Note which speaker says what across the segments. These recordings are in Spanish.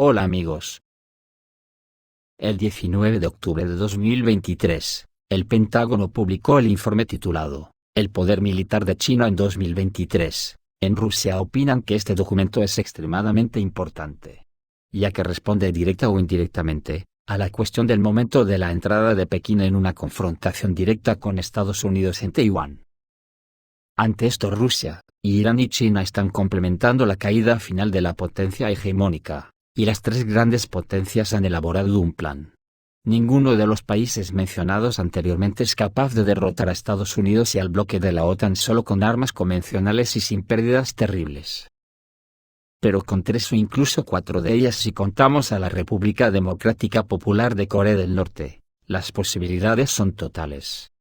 Speaker 1: Hola amigos. El 19 de octubre de 2023, el Pentágono publicó el informe titulado El poder militar de China en 2023. En Rusia opinan que este documento es extremadamente importante, ya que responde directa o indirectamente a la cuestión del momento de la entrada de Pekín en una confrontación directa con Estados Unidos en Taiwán. Ante esto Rusia, Irán y China están complementando la caída final de la potencia hegemónica, y las tres grandes potencias han elaborado un plan. Ninguno de los países mencionados anteriormente es capaz de derrotar a Estados Unidos y al bloque de la OTAN solo con armas convencionales y sin pérdidas terribles. Pero con 3 o incluso 4 de ellas si contamos a la República Democrática Popular de Corea del Norte, las posibilidades son totales.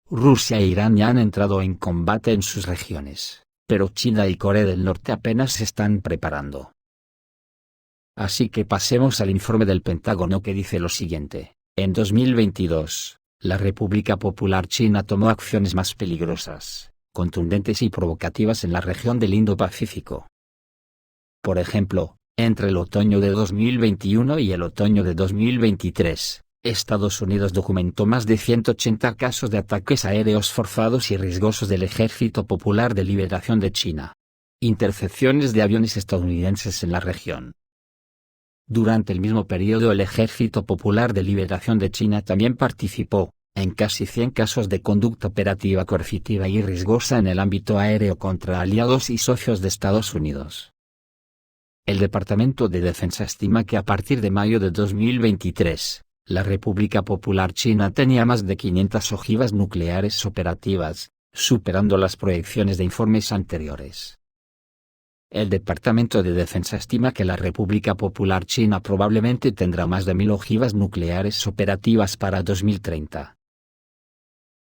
Speaker 1: Rusia e Irán ya han entrado en combate en sus regiones, pero China y Corea del Norte apenas se están preparando. Así que pasemos al informe del Pentágono que dice lo siguiente: en 2022, la República Popular China tomó acciones más peligrosas, contundentes y provocativas en la región del Indo-Pacífico. Por ejemplo, entre el otoño de 2021 y el otoño de 2023, Estados Unidos documentó más de 180 casos de ataques aéreos forzados y riesgosos del Ejército Popular de Liberación de China. Intercepciones de aviones estadounidenses en la región. Durante el mismo periodo el Ejército Popular de Liberación de China también participó en casi 100 casos de conducta operativa coercitiva y riesgosa en el ámbito aéreo contra aliados y socios de Estados Unidos. El Departamento de Defensa estima que a partir de mayo de 2023, la República Popular China tenía más de 500 ojivas nucleares operativas, superando las proyecciones de informes anteriores. El Departamento de Defensa estima que la República Popular China probablemente tendrá más de 1000 ojivas nucleares operativas para 2030.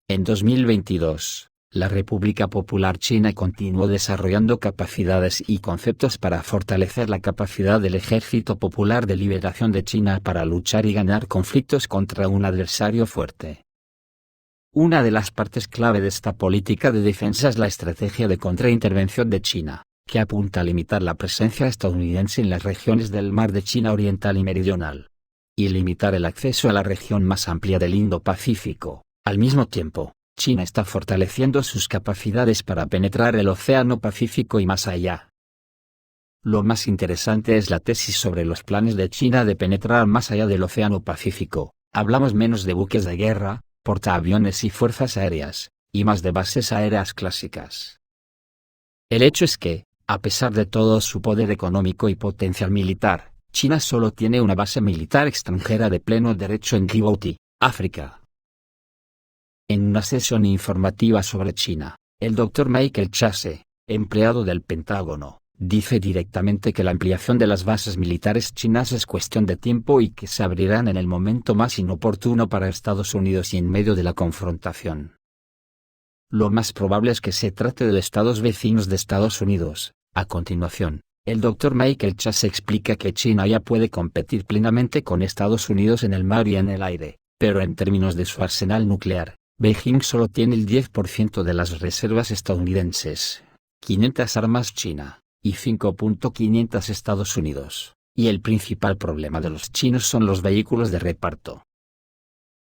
Speaker 1: En 2022, la República Popular China continuó desarrollando capacidades y conceptos para fortalecer la capacidad del Ejército Popular de Liberación de China para luchar y ganar conflictos contra un adversario fuerte. Una de las partes clave de esta política de defensa es la estrategia de contraintervención de China, que apunta a limitar la presencia estadounidense en las regiones del Mar de China Oriental y Meridional, y limitar el acceso a la región más amplia del Indo-Pacífico. Al mismo tiempo, China está fortaleciendo sus capacidades para penetrar el Océano Pacífico y más allá. Lo más interesante es la tesis sobre los planes de China de penetrar más allá del Océano Pacífico. Hablamos menos de buques de guerra, portaaviones y fuerzas aéreas, y más de bases aéreas clásicas. El hecho es que, a pesar de todo su poder económico y potencial militar, China solo tiene una base militar extranjera de pleno derecho en Djibouti, África. En una sesión informativa sobre China, el Dr. Michael Chase, empleado del Pentágono, dice directamente que la ampliación de las bases militares chinas es cuestión de tiempo y que se abrirán en el momento más inoportuno para Estados Unidos y en medio de la confrontación. Lo más probable es que se trate de estados vecinos de Estados Unidos. A continuación, el Dr. Michael Chase explica que China ya puede competir plenamente con Estados Unidos en el mar y en el aire, pero en términos de su arsenal nuclear, Beijing solo tiene el 10% de las reservas estadounidenses, 500 armas China, y 5.500 Estados Unidos, y el principal problema de los chinos son los vehículos de reparto.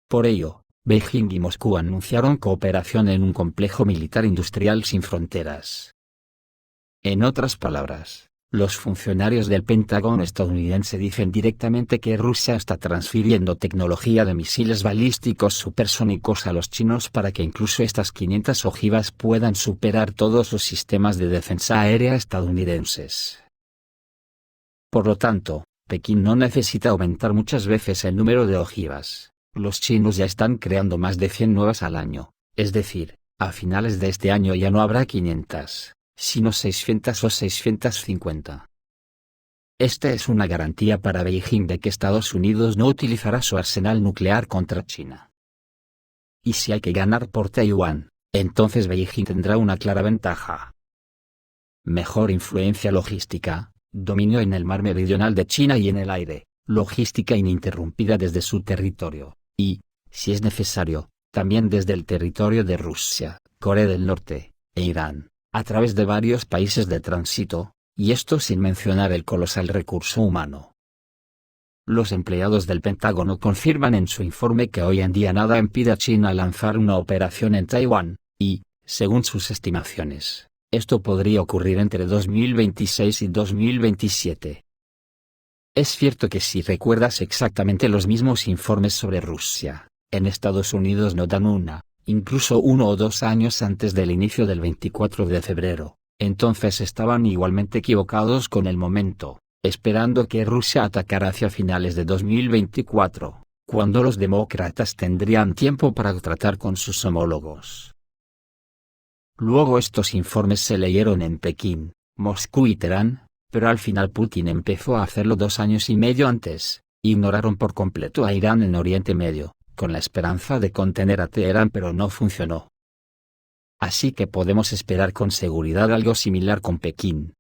Speaker 1: Por ello, Beijing y Moscú anunciaron cooperación en un complejo militar industrial sin fronteras. En otras palabras, los funcionarios del Pentágono estadounidense dicen directamente que Rusia está transfiriendo tecnología de misiles balísticos supersónicos a los chinos para que incluso estas 500 ojivas puedan superar todos los sistemas de defensa aérea estadounidenses. Por lo tanto, Pekín no necesita aumentar muchas veces el número de ojivas. Los chinos ya están creando más de 100 nuevas al año, es decir, a finales de este año ya no habrá 500. Sino 600 o 650. Esta es una garantía para Beijing de que Estados Unidos no utilizará su arsenal nuclear contra China. Y si hay que ganar por Taiwán, entonces Beijing tendrá una clara ventaja. Mejor influencia logística, dominio en el mar meridional de China y en el aire, logística ininterrumpida desde su territorio, y, si es necesario, también desde el territorio de Rusia, Corea del Norte, e Irán, a través de varios países de tránsito, y esto sin mencionar el colosal recurso humano. Los empleados del Pentágono confirman en su informe que hoy en día nada impide a China lanzar una operación en Taiwán, y, según sus estimaciones, esto podría ocurrir entre 2026 y 2027. Es cierto que si recuerdas exactamente los mismos informes sobre Rusia, en Estados Unidos no dan incluso 1 o 2 años antes del inicio del 24 de febrero, entonces estaban igualmente equivocados con el momento, esperando que Rusia atacara hacia finales de 2024, cuando los demócratas tendrían tiempo para tratar con sus homólogos. Luego estos informes se leyeron en Pekín, Moscú y Teherán, pero al final Putin empezó a hacerlo 2 años y medio antes. Ignoraron por completo a Irán en Oriente Medio, con la esperanza de contener a Teherán, pero no funcionó. Así que podemos esperar con seguridad algo similar con Pekín.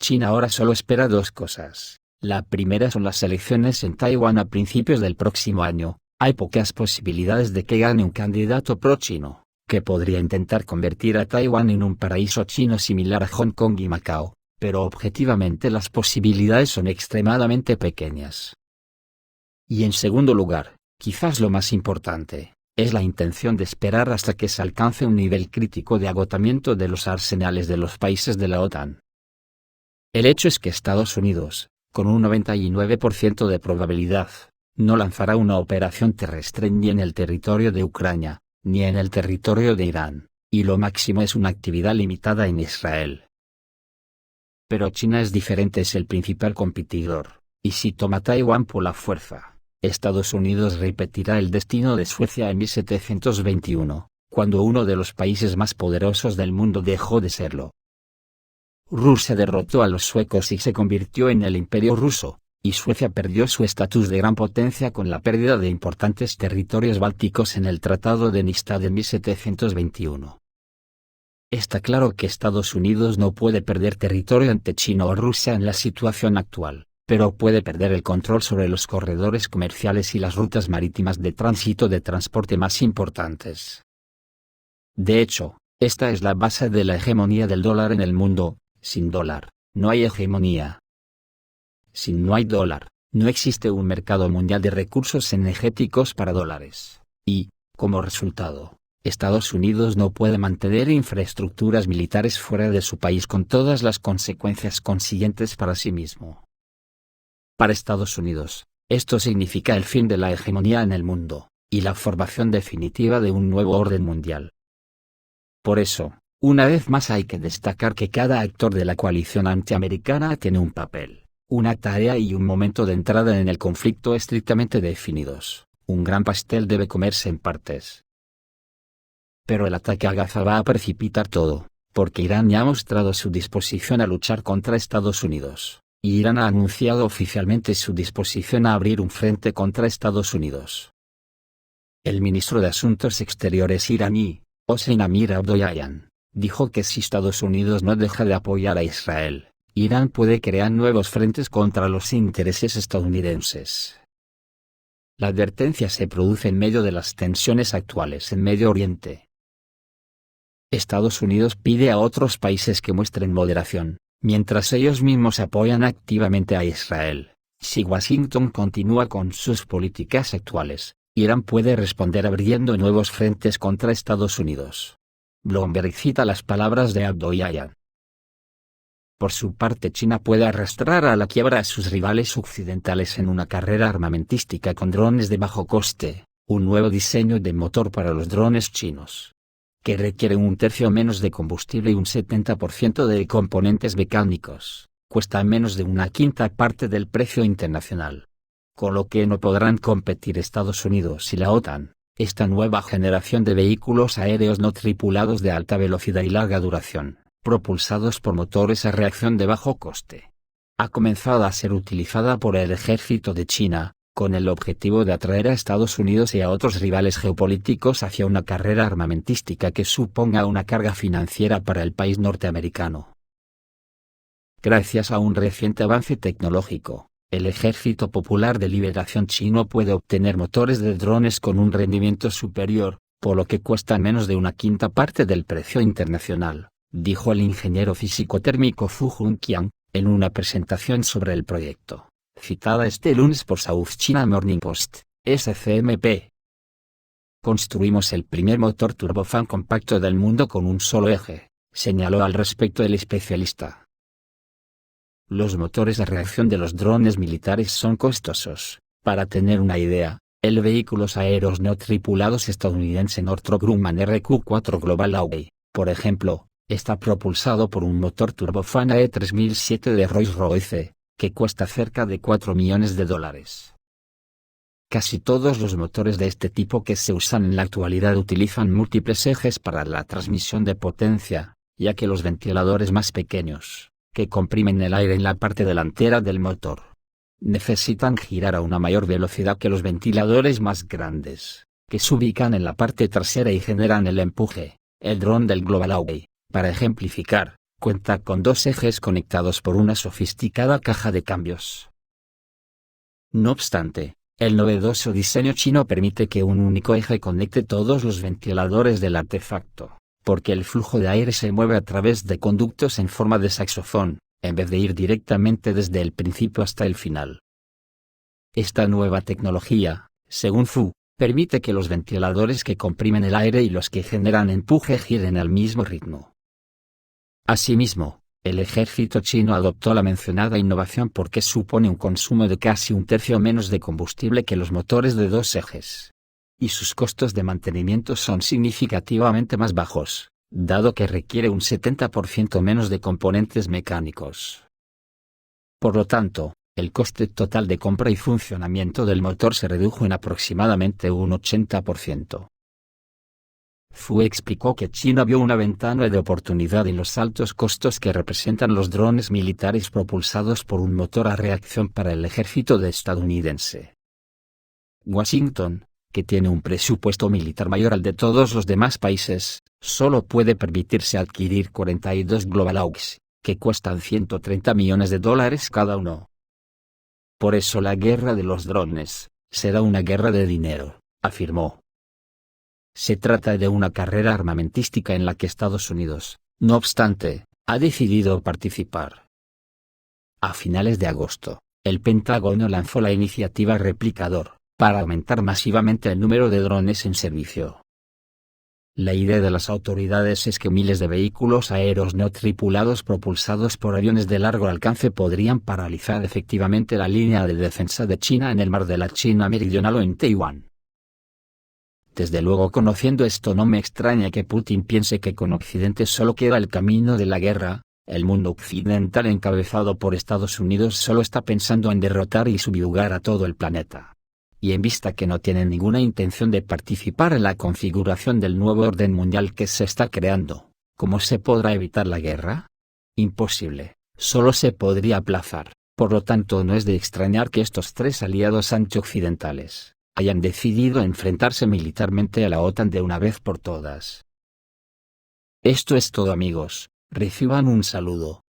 Speaker 1: China ahora solo espera 2 cosas. La primera son las elecciones en Taiwán a principios del próximo año. Hay pocas posibilidades de que gane un candidato pro-chino, que podría intentar convertir a Taiwán en un paraíso chino similar a Hong Kong y Macao, pero objetivamente las posibilidades son extremadamente pequeñas. Y en segundo lugar, quizás lo más importante, es la intención de esperar hasta que se alcance un nivel crítico de agotamiento de los arsenales de los países de la OTAN. El hecho es que Estados Unidos, con un 99% de probabilidad, no lanzará una operación terrestre ni en el territorio de Ucrania, ni en el territorio de Irán, y lo máximo es una actividad limitada en Israel. Pero China es diferente, es el principal competidor, y si toma Taiwán por la fuerza, Estados Unidos repetirá el destino de Suecia en 1721, cuando uno de los países más poderosos del mundo dejó de serlo. Rusia derrotó a los suecos y se convirtió en el Imperio ruso, y Suecia perdió su estatus de gran potencia con la pérdida de importantes territorios bálticos en el Tratado de Nystad en 1721. Está claro que Estados Unidos no puede perder territorio ante China o Rusia en la situación actual, pero puede perder el control sobre los corredores comerciales y las rutas marítimas de tránsito de transporte más importantes. De hecho, esta es la base de la hegemonía del dólar en el mundo. Sin dólar, no hay hegemonía. Si no hay dólar, no existe un mercado mundial de recursos energéticos para dólares, y, como resultado, Estados Unidos no puede mantener infraestructuras militares fuera de su país con todas las consecuencias consiguientes para sí mismo. Para Estados Unidos, esto significa el fin de la hegemonía en el mundo, y la formación definitiva de un nuevo orden mundial. Por eso, una vez más hay que destacar que cada actor de la coalición antiamericana tiene un papel, una tarea y un momento de entrada en el conflicto estrictamente definidos. Un gran pastel debe comerse en partes. Pero el ataque a Gaza va a precipitar todo, porque Irán ya ha mostrado su disposición a luchar contra Estados Unidos, y Irán ha anunciado oficialmente su disposición a abrir un frente contra Estados Unidos. El ministro de Asuntos Exteriores iraní, Hossein Amir-Abdollahian, dijo que si Estados Unidos no deja de apoyar a Israel, Irán puede crear nuevos frentes contra los intereses estadounidenses. La advertencia se produce en medio de las tensiones actuales en Medio Oriente. Estados Unidos pide a otros países que muestren moderación, mientras ellos mismos apoyan activamente a Israel. Si Washington continúa con sus políticas actuales, Irán puede responder abriendo nuevos frentes contra Estados Unidos. Bloomberg cita las palabras de Abdollahian. Por su parte, China puede arrastrar a la quiebra a sus rivales occidentales en una carrera armamentística con drones de bajo coste, un nuevo diseño de motor para los drones chinos, que requieren 1/3 menos de combustible y un 70% de componentes mecánicos, cuesta menos de 1/5 parte del precio internacional. Con lo que no podrán competir Estados Unidos y la OTAN. Esta nueva generación de vehículos aéreos no tripulados de alta velocidad y larga duración, propulsados por motores a reacción de bajo coste, ha comenzado a ser utilizada por el ejército de China, con el objetivo de atraer a Estados Unidos y a otros rivales geopolíticos hacia una carrera armamentística que suponga una carga financiera para el país norteamericano. Gracias a un reciente avance tecnológico, el Ejército Popular de Liberación Chino puede obtener motores de drones con un rendimiento superior, por lo que cuestan menos de 1/5 parte del precio internacional, dijo el ingeniero físico-térmico Fu Junqiang, en una presentación sobre el proyecto, citada este lunes por South China Morning Post, SCMP. Construimos el primer motor turbofan compacto del mundo con un solo eje, señaló al respecto el especialista. Los motores de reacción de los drones militares son costosos. Para tener una idea, el vehículo aéreos no tripulados estadounidense Northrop Grumman RQ-4 Global Hawk, por ejemplo, está propulsado por un motor turbofan AE3007 de Rolls-Royce, que cuesta cerca de $4 millones. Casi todos los motores de este tipo que se usan en la actualidad utilizan múltiples ejes para la transmisión de potencia, ya que los ventiladores más pequeños, que comprimen el aire en la parte delantera del motor, necesitan girar a una mayor velocidad que los ventiladores más grandes, que se ubican en la parte trasera y generan el empuje. El dron del Global Hawk, para ejemplificar, cuenta con 2 ejes conectados por una sofisticada caja de cambios. No obstante, el novedoso diseño chino permite que un único eje conecte todos los ventiladores del artefacto, porque el flujo de aire se mueve a través de conductos en forma de saxofón, en vez de ir directamente desde el principio hasta el final. Esta nueva tecnología, según Fu, permite que los ventiladores que comprimen el aire y los que generan empuje giren al mismo ritmo. Asimismo, el ejército chino adoptó la mencionada innovación porque supone un consumo de casi 1/3 menos de combustible que los motores de 2 ejes. Y sus costos de mantenimiento son significativamente más bajos, dado que requiere un 70% menos de componentes mecánicos. Por lo tanto, el coste total de compra y funcionamiento del motor se redujo en aproximadamente un 80%. Fu explicó que China vio una ventana de oportunidad en los altos costos que representan los drones militares propulsados por un motor a reacción para el ejército estadounidense. Washington, que tiene un presupuesto militar mayor al de todos los demás países, solo puede permitirse adquirir 42 Global Hawks, que cuestan $130 millones cada uno. Por eso la guerra de los drones será una guerra de dinero, afirmó. Se trata de una carrera armamentística en la que Estados Unidos, no obstante, ha decidido participar. A finales de agosto, el Pentágono lanzó la iniciativa Replicador, para aumentar masivamente el número de drones en servicio. La idea de las autoridades es que miles de vehículos aéreos no tripulados propulsados por aviones de largo alcance podrían paralizar efectivamente la línea de defensa de China en el mar de la China Meridional o en Taiwán. Desde luego, conociendo esto, no me extraña que Putin piense que con Occidente solo queda el camino de la guerra. El mundo occidental encabezado por Estados Unidos solo está pensando en derrotar y subyugar a todo el planeta. Y en vista que no tienen ninguna intención de participar en la configuración del nuevo orden mundial que se está creando, ¿cómo se podrá evitar la guerra? Imposible, solo se podría aplazar. Por lo tanto, no es de extrañar que estos 3 aliados antioccidentales hayan decidido enfrentarse militarmente a la OTAN de una vez por todas. Esto es todo, amigos, reciban un saludo.